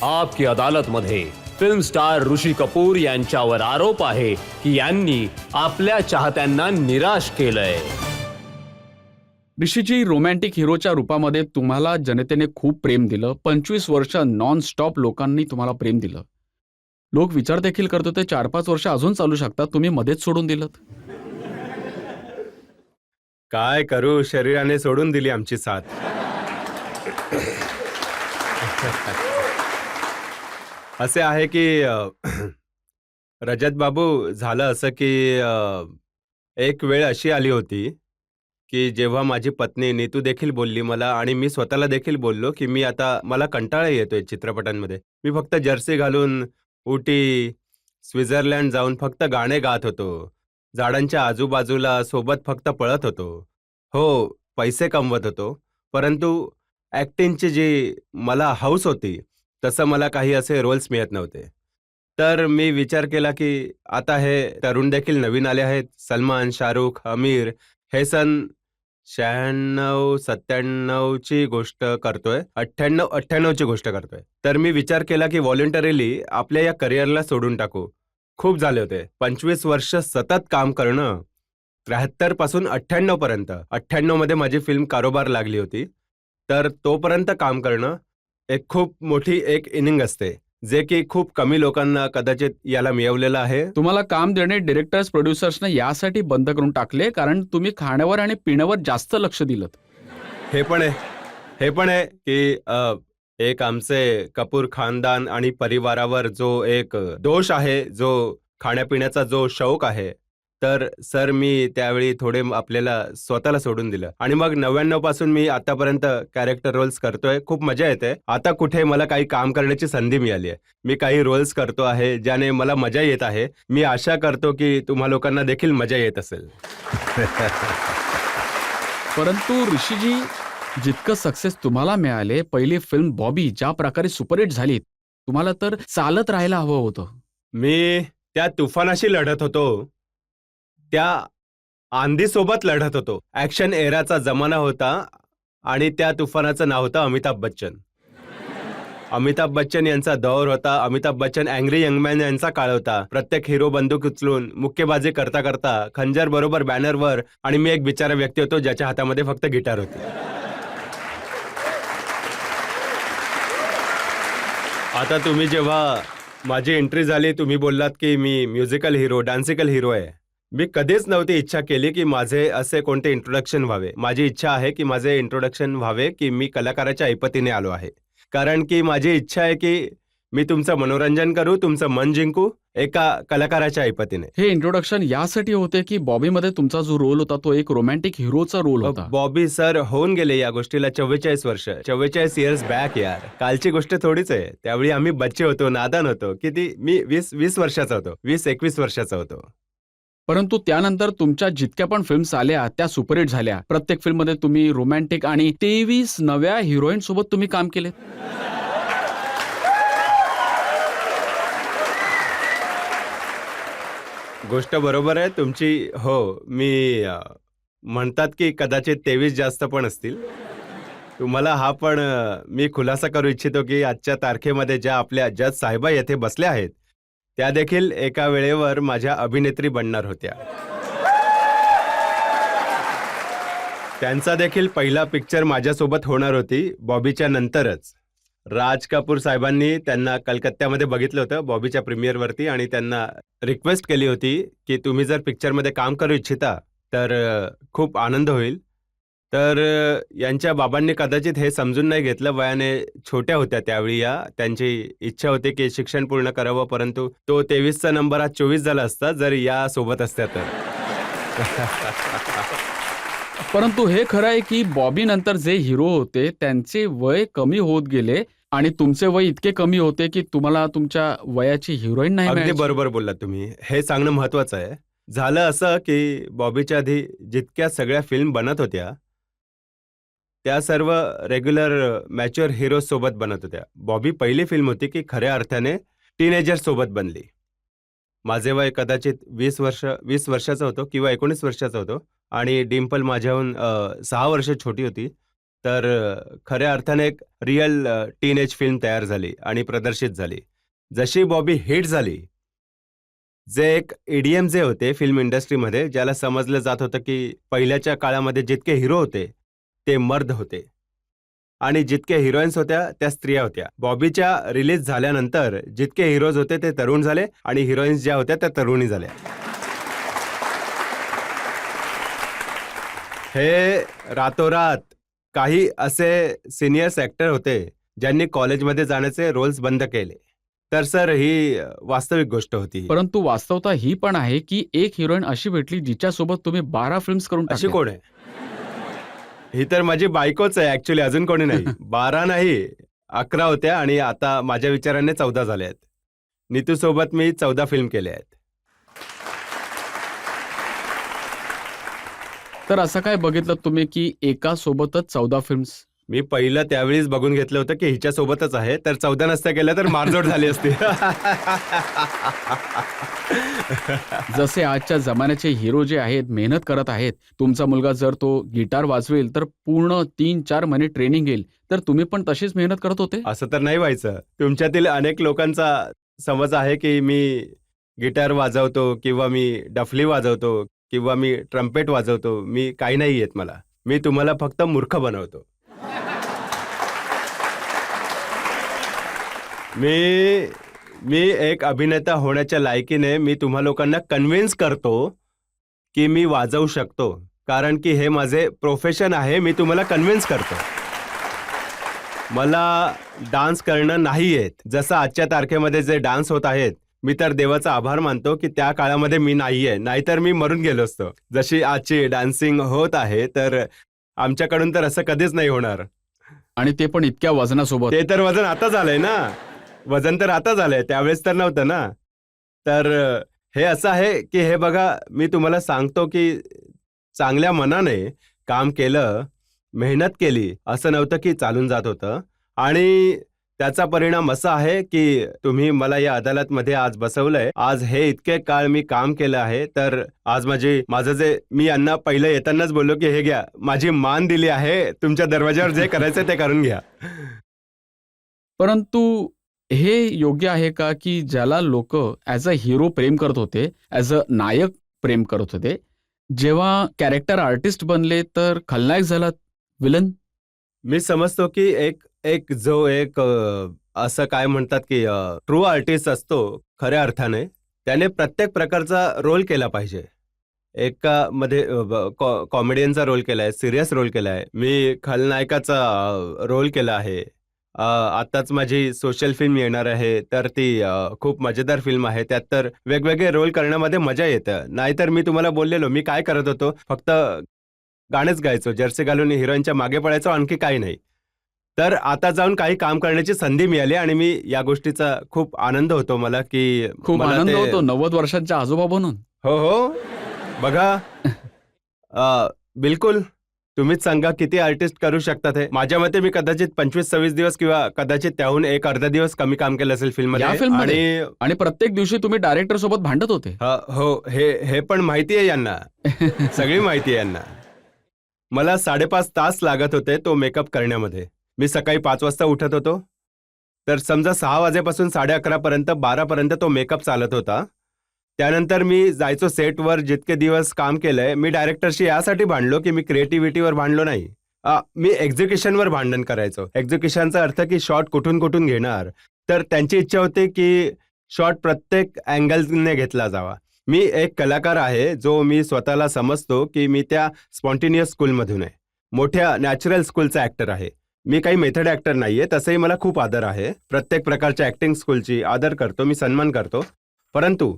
आपकी अदालत मध्ये film star Rishi Kapoor यांच्यावर आरोप आहे की यांनी आपल्या चाहत्यांना निराश केलंय. ऋषीजी, रोमॅन्टिक हिरोच्या रूपामध्ये तुम्हाला जनतेने खूप प्रेम दिलं. 25 वर्ष नॉन स्टॉप लोकांनी तुम्हाला प्रेम दिलं. लोक विचार देखील करत होते 4-5 वर्ष अजून चालू शकतात, तुम्ही मध्येच सोडून दिलं. काय करू, शरीराने सोडून दिली आमची साथ. असे आहे की रजत बाबू, झालं असं की एक वेळ अशी आली होती की जेव्हा माझी पत्नी नीतू देखील बोलली मला आणि मी स्वतःला देखील बोललो की मला कंटाळा येतोय चित्रपटांमध्ये. मी फक्त जर्सी घालून उटी, स्वित्झर्लंड जाऊन फक्त गाणे गात होतो. झाडांच्या आजूबाजूला सोबत फक्त पळत होतो. हो, पैसे कमवत होतो, परंतु ॲक्टिंगची जी मला हौस होती तसं मला काही असे रोल्स मिळत नव्हते. तर मी विचार केला की आता हे तरुण देखील नवीन आले आहेत. सलमान, शाहरुख, आमिर, हे सन 96-97 ची गोष्ट करतोय, 98-98 ची गोष्ट करतोय. तर मी विचार केला की व्हॉलंटरीली आपल्या या करिअरला सोडून टाकू. खूप झाले होते 25 वर्ष सतत काम करणं. 73 पासून 98 पर्यंत, 98 मध्ये माझी फिल्म कारोबार लागली होती. तर तोपर्यंत काम करणं एक खूप मोठी एक इनिंग असते, जे की खूप कमी लोकांना कदाचित याला मिळवलेलं आहे. तुम्हाला काम देणे डिरेक्टर्स, प्रोड्युसर्सने यासाठी बंद करून टाकले कारण तुम्ही खाण्यावर आणि पिण्यावर जास्त लक्ष दिलं. हे पण आहे की एक आमचे कपूर खानदान आणि परिवारावर जो एक दोष आहे, जो खाण्यापिण्याचा जो शौक आहे, तर सर मी त्यावेळी थोडे आपल्याला स्वतःला सोडून दिलं आणि मग 99 पासून मी आतापर्यंत कॅरेक्टर रोल्स करतोय. खूप मजा येते. आता कुठे मला काही काम करण्याची संधी मिळाली आहे. मी काही रोल्स करतो आहे ज्याने मला मजा येत आहे. मी आशा करतो की तुम्हा लोकांना देखील मजा येत असेल. परंतु ऋषीजी, जितकं सक्सेस तुम्हाला मिळाले, पहिली फिल्म बॉबी ज्या प्रकारे सुपरहिट झाली, तुम्हाला तर चालत राहायला हवं होतं. मी त्या तुफानाशी लढत होतो, त्या आंधीसोबत लढत होतो. ॲक्शन एराचा जमाना होता आणि त्या तुफानाचं नाव होतं अमिताभ बच्चन. अमिताभ बच्चन यांचा दौर होता. अमिताभ बच्चन अँग्री यंगमॅन यांचा काळ होता. प्रत्येक हिरो बंदूक उचलून मुक्केबाजी करता करता खंजर बरोबर बॅनरवर, आणि मी एक बिचारा व्यक्ती होतो ज्याच्या हातामध्ये फक्त गिटार होती. आता तुम्ही जेव्हा माझी एंट्री झाली, तुम्ही बोललात की मी म्युझिकल हिरो, डान्सिकल हिरो आहे. मी कधीच नव्हती इच्छा केली की माझे असे कोणते इंट्रोडक्शन व्हावे. माझी इच्छा आहे की माझे इंट्रोडक्शन व्हावे की मी कलाकाराच्या ऐपतीने आलो आहे. कारण की माझी इच्छा आहे की मी तुमचं मनोरंजन करू, तुमचं मन जिंकू एका कलाकाराच्या ऐपतीने. हे इंट्रोडक्शन यासाठी होते की बॉबीमध्ये तुमचा जो रोल होता तो एक रोमॅन्टिक हिरोचा रोल होता. बॉबी सर होऊन गेले या गोष्टीला 44 वर्ष, 44 इयर्स बॅक यार. कालची गोष्ट थोडीच आहे. त्यावेळी आम्ही बच्चे होतो, नादान होतो. किती, मी 20 वर्षाचा होतो, 20-21 वर्षाचा होतो. परंतु त्यानंतर तुमच्या जितक्या पण फिल्म्स आल्या त्या सुपरहिट झाल्या. प्रत्येक फिल्ममध्ये तुम्ही रोमॅन्टिक आणि 23 नव्या हिरोईन सोबत तुम्ही काम केले. गोष्ट बरोबर आहे तुमची. हो, मी म्हणतात की कदाचित 23 जास्त पण असतील. तुम्हाला हा पण मी खुलासा करू इच्छितो की आजच्या तारखेमध्ये ज्या आपल्या जज साहेबा येथे बसल्या आहेत, त्या देखील एका वेळेवर माझ्या अभिनेत्री बनणार होत्या. त्यांचा देखील पहिला पिक्चर माझ्यासोबत होणार होती बॉबीच्या नंतरच. राज कपूर साहेबांनी त्यांना कलकत्त्यामध्ये बघितलं होतं बॉबीच्या प्रीमियरवरती आणि त्यांना रिक्वेस्ट केली होती की तुम्ही जर पिक्चरमध्ये काम करू इच्छिता तर खूप आनंद होईल. तर यांच्या बाबांनी कदाचित हे समजून नाही घेतलं. वयाने छोट्या होत्या त्यावेळी या. त्यांची इच्छा होती की शिक्षण पूर्ण करावं, परंतु तो 23चा नंबर आज 24 झाला असता जर या सोबत असत्या तर. परंतु हे खरं आहे की बॉबी नंतर जे हिरो होते त्यांचे वय कमी होत गेले आणि तुमचे वय इतके कमी होते की तुम्हाला तुमच्या वयाची हिरोईन नाही अगदी मिळायची. बरोबर बोललात तुम्ही. हे सांगणं महत्वाचं आहे. झालं असं की बॉबीच्या आधी जितक्या सगळ्या फिल्म बनत होत्या त्या सर्व रेग्युलर मॅच्युअर हिरोज सोबत बनत होत्या. बॉबी पहिली फिल्म होती की खऱ्या अर्थाने टीनेजर सोबत बनली. माझे वय कदाचित 20 वर्षाचा होतो किंवा 19 वर्षाचा होतो आणि डिम्पल माझ्याहून 6 वर्ष छोटी होती. तर खऱ्या अर्थाने एक रिअल टीनेज फिल्म तयार झाली आणि प्रदर्शित झाली. जशी बॉबी हिट झाली, जे एक ईडीएम जे होते फिल्म इंडस्ट्रीमध्ये, ज्याला समजलं जात होतं की पहिल्याच्या काळामध्ये जितके हिरो होते ते मर्द होते आणि जितके हिरोईन्स होत्या त्या स्त्रिया होत्या. बॉबीच्या रिलीज झाल्यानंतर जितके हिरोज होते ते तरुण झाले आणि हिरोईन्स ज्या होत्या त्या तरुणी झाल्या. हे रातोरात काही असे सिनियर्स ॲक्टर होते ज्यांनी कॉलेजमध्ये जाण्याचे रोल्स बंद केले. तर सर ही वास्तविक गोष्ट होती. परंतु वास्तवता ही पण आहे की एक हिरोईन अशी भेटली जिच्यासोबत तुम्ही 12 फिल्म्स करून अशी टाकल्या. कोण आहे? ही तर माझी बायकोच आहे ऍक्च्युली, अजून कोणी नाही. 12 नाही, 11 होत्या आणि आता माझ्या विचाराने 14 झाल्या आहेत. नीतू सोबत मी 14 फिल्म केल्या आहेत. तर असं काय बघितलं तुम्ही की एका सोबतच 14 फिल्म्स? मी पहिलं त्यावेळीच बघून घेतलं होतं की हिच्या सोबतच आहे, तर 14 नसत्या केल्या तर मारझोड झाली असती. जसे आजच्या जमान्याचे हिरो जे आहेत मेहनत करत आहेत, तुमचा मुलगा जर तो गिटार वाजवेल तर पूर्ण 3-4 महिने ट्रेनिंग घेईल, तर तुम्ही पण तशीच मेहनत करत होते? असं तर नाही व्हायचं. तुमच्यातील अनेक लोकांचा समज आहे की मी गिटार वाजवतो किंवा मी डफली वाजवतो किंवा मी ट्रम्पेट वाजवतो. मी काही नाही येत मला. मी तुम्हाला फक्त मूर्ख बनवतो. मी एक अभिनेता होण्याच्या लायकीने मी तुम्हा लोकांना कन्व्हिन्स करतो की मी वाजवू शकतो, कारण की हे माझे प्रोफेशन आहे. मी तुम्हाला कन्व्हिन्स करतो. मला डान्स करणं नाही येत. जसं आजच्या तारखेमध्ये जे डान्स होत आहेत, मी तर देवाचा आभार मानतो की त्या काळामध्ये मी नाहीये, नाहीतर मी मरून गेलो असतो. जशी आजची डान्सिंग होत आहे, तर आमच्याकडून तर असं कधीच नाही होणार. आणि ते पण इतक्या वजनासोबत. ते तर वजन आता झालंय ना. वजन तर आता झालंय, त्यावेळेस तर नव्हतं ना. तर हे असं आहे की हे बघा, मी तुम्हाला सांगतो की चांगल्या मनाने काम केलं, मेहनत केली, असं नव्हतं की चालून जात होतं. आणि त्याचा परिणाम असा आहे की तुम्ही मला या अदालतमध्ये आज बसवलंय. आज हे इतके काळ मी काम केलं आहे, तर आज माझं जे मी यांना पहिलं येतानाच बोललो की हे घ्या, माझी मान दिली आहे, तुमच्या दरवाजावर जे करायचं ते करून घ्या. परंतु हे योग्य आहे का की ज्याला लोक ॲज अ हिरो प्रेम करत होते, ॲज अ नायक प्रेम करत होते, जेव्हा कॅरेक्टर आर्टिस्ट बनले तर खलनायक झाला, विलन? मी समजतो की एक असं काय म्हणतात की ट्रू आर्टिस्ट असतो खऱ्या अर्थाने, त्याने प्रत्येक प्रकारचा रोल केला पाहिजे. एकामध्ये कॉमेडियनचा रोल केलाय, सिरियस रोल केलाय, मी खलनायकाचा रोल केला आहे. आताच माझी सोशल फिल्म येणार आहे, तर ती खूप मजेदार फिल्म आहे. त्यात तर वेगवेगळे रोल करण्यामध्ये मजा येतं. नाहीतर मी तुम्हाला बोललेलो, मी काय करत होतो, फक्त गाणंच गायचो, जर्सी घालून हिरोईनच्या मागे पडायचो, आणखी काही नाही. तर आता जाऊन काही काम करण्याची संधी मिळाली आणि मी या गोष्टीचा खूप आनंद होतो मला की खूप मला आनंद ते- होतो 90 वर्षांच्या आजोबा बनून. हो बघा. बिलकुल तुम्हीच सांगा किती आर्टिस्ट करू शकतात हे. माझ्या मते मी कदाचित 25-26 दिवस किंवा कदाचित त्याहून एक अर्धा दिवस कमी काम केलं असेल फिल्म या मध्ये. फिल्ममध्ये? आणि आणि प्रत्येक दिवशी तुम्ही डायरेक्टर सोबत भांडत होते. हो, हे पण माहिती आहे यांना. सगळी माहिती आहे यांना. मला 5.5 तास लागत होते तो मेकअप करण्यामध्ये. मी सकाळी 5 वाजता उठत होतो, तर समजा 6 वाजेपासून 11:30 पर्यंत 12 पर्यंत तो मेकअप चालत होता. त्यानंतर मी जायचो सेटवर. जितके दिवस काम केलंय, मी डायरेक्टरशी यासाठी भांडलो की मी क्रिएटिव्हिटीवर भांडलो नाही. मी एक्झिक्युशनवर भांडण करायचो. एक्झिक्युशनचा अर्थ की शॉट कुठून कुठून घेणार. तर त्यांची इच्छा होती की शॉट प्रत्येक अँगलने घेतला जावा. मी एक कलाकार आहे, जो मी स्वतःला समजतो की मी त्या स्पॉन्टेनियस स्कूलमधून आहे. मोठ्या नॅचरल स्कूलचा ॲक्टर आहे. मी काही मेथड ॲक्टर नाहीये. तसंही मला खूप आदर आहे. प्रत्येक प्रकारच्या ॲक्टिंग स्कूलची आदर करतो मी, सन्मान करतो. परंतु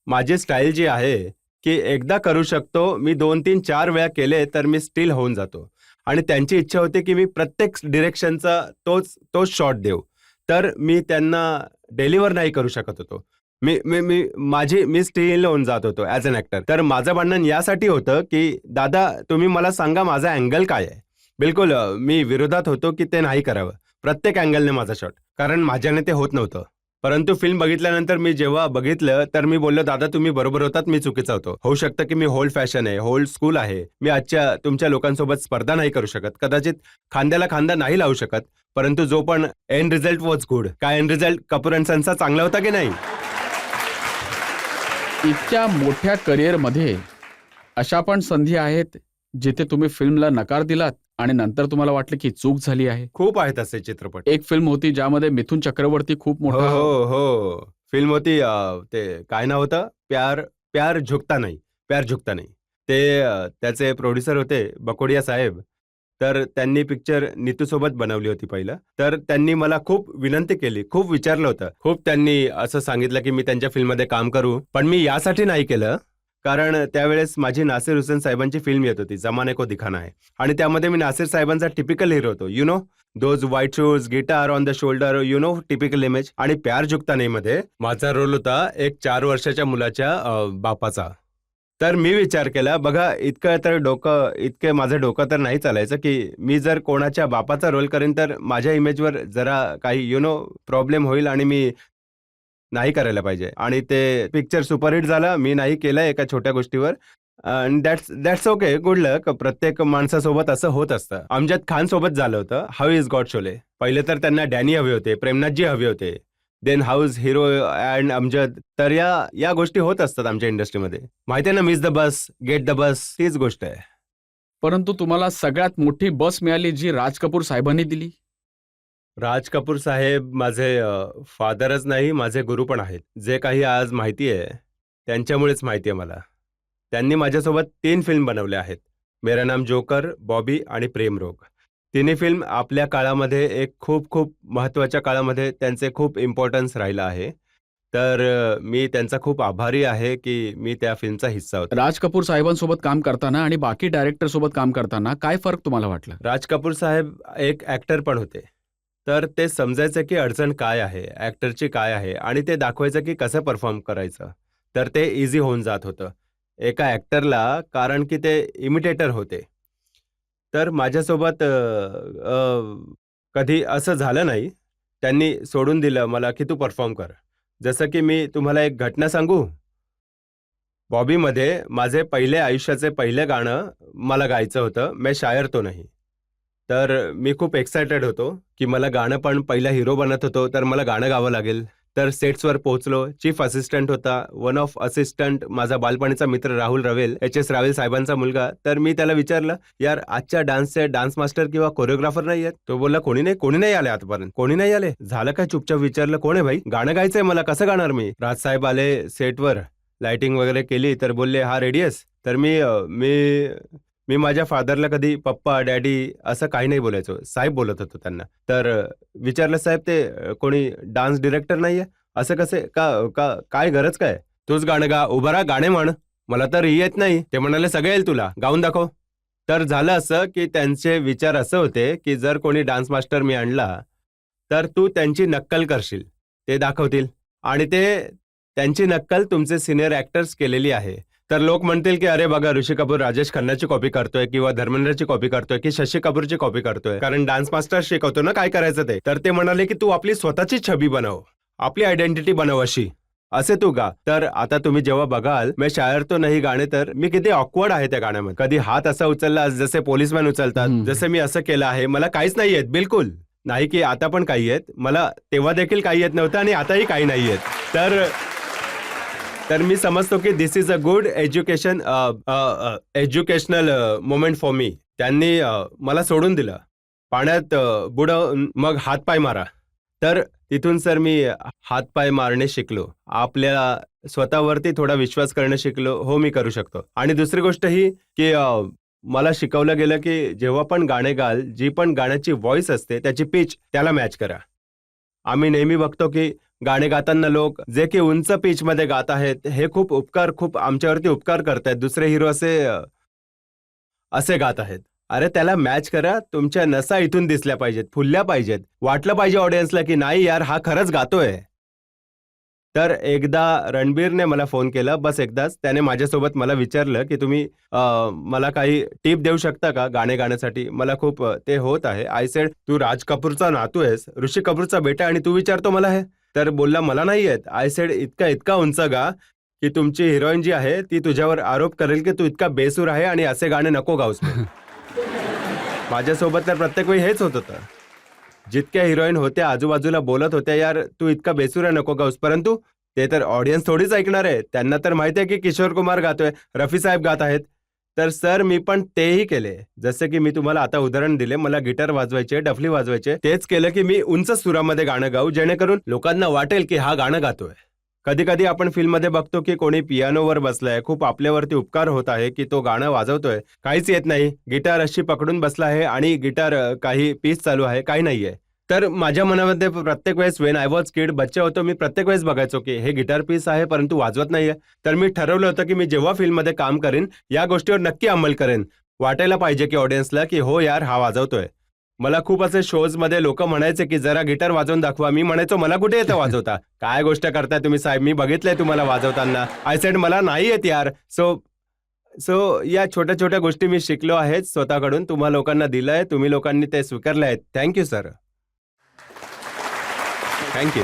माझी स्टाईल जी आहे की एकदा करू शकतो मी, 2-3-4 वेळा केले तर मी स्टिल होऊन जातो. आणि त्यांची इच्छा होती की मी प्रत्येक डिरेक्शनचा तोच शॉट देऊ. तर मी त्यांना डेलिव्हर नाही करू शकत होतो. मी स्टिल होऊन जात होतो ॲज अन ॲक्टर. तर माझं भांडण यासाठी होतं की दादा तुम्ही मला सांगा माझा अँगल काय आहे. बिलकुल मी विरोधात होतो की ते नाही करावं प्रत्येक अँगलने माझा शॉट, कारण माझ्याने ते होत नव्हतं. परंतु फिल्म बघितल्यानंतर मी जेव्हा बघितलं तर मी बोललो, दादा तुम्ही बरोबर होतात, मी चुकीचा होतो. होऊ शकतं की मी होल्ड फॅशन आहे, होल्ड स्कूल आहे, मी आजच्या तुमच्या लोकांसोबत स्पर्धा नाही करू शकत, कदाचित खांद्याला खांदा नाही लावू शकत, परंतु जो पण एंड रिझल्ट वॉज गुड. काय एंड रिझल्ट कपूर अँड सन्सचा चांगला होता की नाही? इतक्या मोठ्या करिअरमध्ये अशा पण संधी आहेत जिथे तुम्ही फिल्मला नकार दिलात आणि नंतर तुम्हाला वाटलं की चूक झाली आहे. खूप आहेत असे चित्रपट. एक फिल्म होती ज्यामध्ये मिथुन चक्रवर्ती खूप हो मोठा हो हो, फिल्म होती ते काय नाव होतं, प्यार प्यार झुकता नाही, प्यार झुकता नाही. ते त्याचे प्रोड्युसर होते बकोडिया साहेब. तर त्यांनी पिक्चर नीतूसोबत बनवली होती पहिलं. तर त्यांनी मला खूप विनंती केली, खूप विचारलं होतं, खूप त्यांनी असं सांगितलं की मी त्यांच्या फिल्ममध्ये काम करू, पण मी यासाठी नाही केलं कारण त्यावेळेस माझी नासिर हुसेन साहेबांची फिल्म येत होती, जमाने को दिखाना है, आणि त्यामध्ये मी नासिर साहेबांचा टिपिकल हिरो होतो. You know those white shoes, guitar on the shoulder, you know typical image. आणि प्यार झुकता नाही मध्ये माझा रोल होता एक 4 वर्षाच्या मुलाच्या बापाचा. तर मी विचार केला, बघा इतकं माझं डोकं तर नाही चालायचं की मी जर कोणाच्या बापाचा रोल करेन तर माझ्या इमेजवर जरा काही प्रॉब्लेम होईल आणि मी नाही करायला पाहिजे. आणि ते पिक्चर सुपरहिट झाला. मी नाही केलं एका छोट्या गोष्टीवर. दॅट्स ओके, गुड लक. प्रत्येक माणसासोबत असं होत असतं. अमजद खान सोबत झालं होतं हाऊ इज गॉड शोले. पहिले तर त्यांना डॅनी हवे होते, प्रेमनाथजी हवे होते, then house hero and Amjad. तर या गोष्टी होत असतात आमच्या इंडस्ट्रीमध्ये. माहिती आहे ना, miss the bus get the bus, तीच गोष्ट आहे. परंतु तुम्हाला सगळ्यात मोठी बस मिळाली जी राज कपूर साहेबांनी दिली. राज कपूर साहेब माझे फादरच नाही, माझे गुरु पण आहेत. जे काही आज माहिती आहे त्यांच्यामुळेच माहिती आहे मला. त्यांनी माझ्यासोबत 3 फिल्म बनवल्या आहेत. मेरा नाम जोकर, बॉबी आणि प्रेमरोग. तिन्ही फिल्म आपल्या काळामध्ये एक खूप खूप महत्त्वाच्या काळामध्ये त्यांचे खूप इम्पॉर्टन्स राहिलं आहे. तर मी त्यांचा खूप आभारी आहे की मी त्या फिल्मचा हिस्सा होतो. राज कपूर साहेबांसोबत काम करताना आणि बाकी डायरेक्टर सोबत काम करताना काय फरक तुम्हाला वाटला. राज कपूर साहेब एक ॲक्टर पण होते. तर ते समजायचं की अडचण काय आहे, ॲक्टरची काय आहे, आणि ते दाखवायचं की कसं परफॉर्म करायचं. तर ते इझी होऊन जात होतं एका ॲक्टरला, कारण की ते इमिटेटर होते. तर माझ्यासोबत कधी असं झालं नाही. त्यांनी सोडून दिलं मला की तू परफॉर्म कर. जसं की मी तुम्हाला एक घटना सांगू. बॉबीमध्ये माझे आयुष्याचे पहिलं गाणं मला गायचं होतं, मैं शायर तो नहीं. तर मी खूप एक्सायटेड होतो की मला गाणं, पण पहिला हिरो बनत होतो तर मला गाणं गावं लागेल. तर सेट्सवर पोहोचलो. चीफ असिस्टंट होता, वन ऑफ असिस्टंट माझा बालपणीचा मित्र राहुल रवेल, HS रावेल साहेबांचा मुलगा. तर मी त्याला विचारलं, यार आजच्या डान्सचे डान्स मास्टर किंवा कोरिओग्राफर नाही आहेत? तो बोलला, कोणी नाही आले आतापर्यंत, कोणी नाही आले. झालं काय? चुपचाप विचारलं, कोण आहे भाई? गाणं गायचंय मला, कसं गाणार मी? राजसाहेब आले सेटवर, लाइटिंग वगैरे केली, तर बोलले, हा रेडी आहेस? तर मी माझ्या फादरला कधी पप्पा, डॅडी असं काही नाही बोलायचो, साहेब बोलत होतो त्यांना. तर विचारलं, साहेब ते कोणी डान्स डिरेक्टर नाहीये? असं कसे काय गरज काय? तूच गाणं गा, उभं राहा, गाणे म्हण. मला तर येत नाही. ते म्हणाले, सगळं येईल तुला, गाऊन दाखव. तर झालं असं की त्यांचे विचार असं होते की जर कोणी डान्स मास्टर मी आणला तर तू त्यांची नक्कल करशील, ते दाखवतील, आणि त्यांची नक्कल तुमचे सिनियर ॲक्टर्स केलेली आहे. तर लोक म्हणतील की अरे बघा, ऋषी कपूर राजेश खन्नाची कॉपी करतोय किंवा धर्मेंद्रची कॉपी करतोय की शशी कपूरची कॉपी करतोय, कारण डान्स मास्टर शिकवतो ना काय करायचं ते. तर ते म्हणाले की तू आपली स्वतःची छबी बनव, आपली आयडेंटिटी बनव, असे तू गा. तर आता तुम्ही जेव्हा बघाल मैं शायर तो नाही गाणे, तर मी किती ऑकवर्ड आहे त्या गाण्यामध्ये. कधी हात असा उचलला जसे पोलीसमॅन उचलतात, जसे मी असं केलं आहे. मला काहीच नाही येत, बिलकुल नाही, की आता पण काही येत मला, तेव्हा देखील काही येत नव्हतं आणि आताही काही नाही येत. तर मी समजतो की this is a good educational moment for me. त्यांनी मला सोडून दिलं, पाण्यात बुडवून मग हातपाय मारा. तर तिथून सर मी हातपाय मारणे शिकलो, आपल्या स्वतःवरती थोडा विश्वास करणं शिकलो. हो, मी करू शकतो. आणि दुसरी गोष्ट ही की मला शिकवलं गेलं की जेव्हा पण गाणे गाल, जी पण गाण्याची व्हॉइस असते त्याची पिच त्याला मॅच करा. आम्ही नेहमी बघतो की गाणे गाताना लोक जे की उंच पिच मध्ये गात आहेत, हे खूप आमच्यावरती उपकार करतायत. दुसरे हिरो असे गात आहेत. अरे त्याला मॅच करा. तुमच्या नसा इथून दिसल्या पाहिजेत, फुलल्या पाहिजेत, वाटलं पाहिजे ऑडियन्सला की नाही यार, हा खरंच गातोय. तर एकदा रणबीरने मला फोन केला, बस एकदाच. त्याने माझ्यासोबत मला विचारलं की तुम्ही मला काही टिप देऊ शकता का गाणे गाण्यासाठी? मला खूप ते होत आहे. आय सेड, तू राज कपूरचा नातू आहेस, ऋषी कपूरचा बेटा, आणि तू विचारतो मला हे? तर बोलला मला नाही येत. आय सेड इतका इतका उंच गा की तुमची हिरोईन जी आहे ती तुझ्यावर आरोप करेल की तू इतका बेसूर आहे आणि असे गाणे नको गाऊस म्हणून. माझ्यासोबत तर प्रत्येक वेळी हेच होत होतं. जितक्या हिरोईन होत्या आजूबाजूला बोलत होत्या यार तू इतका बेसूर आहे नको गाऊस, परंतु ते तर ऑडियन्स थोडीच ऐकणार आहे. त्यांना तर माहिती आहे की किशोर कुमार गातोय, रफी साहेब गात आहेत. तर सर मी पण तेही केले. जसे की मी तुम्हाला आता उदाहरण दिले, मला गिटार वाजवायचे, डफली वाजवायचे. तेच केलं की मी उंच सुरामध्ये गाणं गाऊ जेणेकरून लोकांना वाटेल की हा गाणं गातोय. कधी कधी आपण फिल्ममध्ये बघतो की कोणी पियानोवर बसलाय, खूप आपल्यावरती उपकार होत आहे की तो गाणं वाजवतोय, काहीच येत नाही, गिटार अशी पकडून बसला आहे आणि गिटार काही पीस चालू आहे, काही नाहीये. तर माझ्या मनामध्ये प्रत्येक वेळेस वेन आय वॉज किड बच्चा होतो मी प्रत्येक वेळेस बघायचो की हे गिटार पीस आहे परंतु वाजवत नाहीये. तर मी ठरवलं होतं की मी जेव्हा फिल्ममध्ये काम करेन या गोष्टीवर नक्की अंमल करेन. वाटायला पाहिजे की ऑडियन्सला की हो यार हा वाजवतोय. मला खूप असे शोजमध्ये लोक म्हणायचे की जरा गिटार वाजवून दाखवा. मी म्हणायचो मला कुठे येतं वाजवता, काय गोष्ट करताय तुम्ही साहेब, मी बघितलंय तुम्हाला वाजवताना. आय सेड मला नाही येत यार. सो सो या छोट्या छोट्या गोष्टी मी शिकलो आहेत स्वतःकडून. तुम्हा लोकांना दिलंय, तुम्ही लोकांनी ते स्वीकारले आहेत. Thank you sir. थँक्यू.